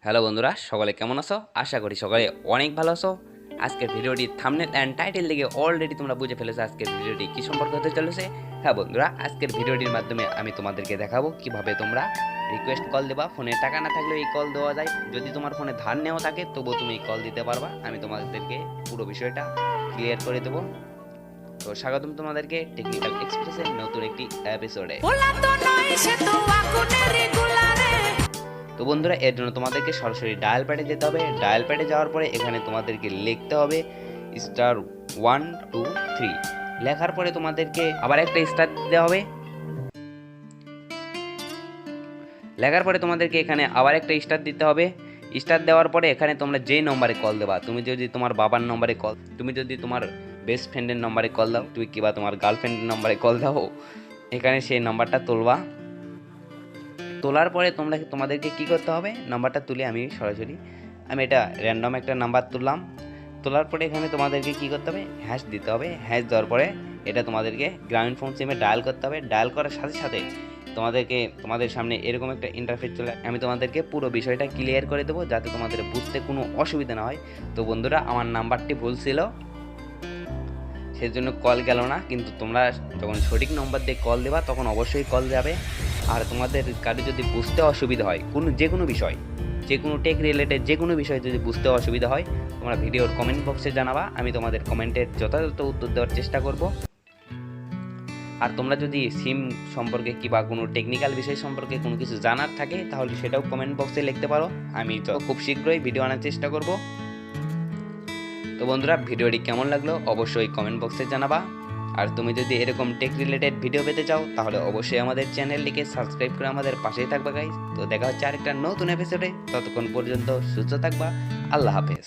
Hello বন্ধুরা, সকলে কেমন আছো? আশা করি সকলে অনেক ভালো আছো। আজকের ভিডিওটি থাম্বনেল অ্যান্ড টাইটেল দেখে অলরেডি তোমরা বুঝে ফেলেছো আজকের ভিডিওটি কি সম্পর্কে হতে চলেছে। হ্যাঁ বন্ধুরা, আজকের ভিডিওটির মাধ্যমে আমি তোমাদেরকে দেখাবো কিভাবে তোমরা রিকোয়েস্ট কল দেবা। ফোনে টাকা না থাকলেও এই কল দেওয়া যায়। যদি তোমার ফোনে ধার নেওয়া থাকে তবুও তুমি এই কল দিতে পারবা। আমি তোমাদেরকে পুরো বিষয়টা ক্লিয়ার করে দেবো। তো স্বাগতম তোমাদেরকে টেকনিক্যাল এক্সপ্রেসের নতুন একটি এপিসোডে। তো বন্ধুরা, এর জন্য তোমাদেরকে সরাসরি ডায়াল প্যাডে যেতে হবে। ডায়াল প্যাডে যাওয়ার পরে এখানে তোমাদেরকে লিখতে হবে *123। লেখার পরে তোমাদেরকে আবার একটা স্টার দিতে হবে। লেখার পরে তোমাদেরকে এখানে আবার একটা স্টার দিতে হবে। স্টার দেওয়ার পরে এখানে তোমরা যেই নম্বরে কল দেবা, তুমি যদি তোমার বাবার নম্বরে কল, তুমি যদি তোমার বেস্ট ফ্রেন্ডের নম্বরে কল দাও, তুমি কিংবা তোমার গার্লফ্রেন্ডের নম্বরে কল দাও, এখানে সেই নাম্বারটা তুলবা। তোলার পরে তোমাদেরকে কি করতে হবে, নাম্বারটা তুলে আমি এটা র্যান্ডম একটা নাম্বার তুললাম। তোলার পরে এখানে তোমাদেরকে কি করতে হবে, হ্যাশ দিতে হবে। হ্যাশ দেওয়ার পরে এটা তোমাদেরকে গ্রামীণ ফোন সিমে ডায়াল করতে হবে। ডায়াল করার সাথে সাথে তোমাদের সামনে এরকম একটা ইন্টারফেস চলে। আমি তোমাদেরকে পুরো বিষয়টা ক্লিয়ার করে দেবো যাতে তোমাদের বুঝতে কোনো অসুবিধা না হয়। তো বন্ধুরা, আমার নাম্বারটি ভুল ছিল, সেজন্য কল গেল না। কিন্তু তোমরা যখন সঠিক নম্বর দিয়ে কল দেবা তখন অবশ্যই কল যাবে। আর তোমাদের কারো যদি বুঝতে অসুবিধা হয় যে কোনো বিষয়, যে কোনো টেক রিলেটেড যে কোনো বিষয় যদি বুঝতে অসুবিধা হয়, তোমরা ভিডিওর কমেন্ট বক্সে জানাবা। আমি তোমাদের কমেন্টের যথাযথ উত্তর দেওয়ার চেষ্টা করব। আর তোমরা যদি সিম সম্পর্কে কিংবা কোনো টেকনিক্যাল বিষয় সম্পর্কে কোনো কিছু জানার থাকে তাহলে সেটাও কমেন্ট বক্সে লিখতে পারো। আমি খুব শীঘ্রই ভিডিও আনার চেষ্টা করব। তো বন্ধুরা, ভিডিওটি কেমন লাগলো অবশ্যই কমেন্ট বক্সে জানাবা। আর তুমি যদি এরকম টেক রিলেটেড ভিডিও পেতে চাও তাহলে অবশ্যই আমাদের চ্যানেলটিকে সাবস্ক্রাইব করে আমাদের পাশেই থাকবা গাইস। তো দেখা হচ্ছে আরেকটা নতুন এপিসোডে। ততক্ষণ পর্যন্ত সুস্থ থাকবা। আল্লাহ হাফেজ।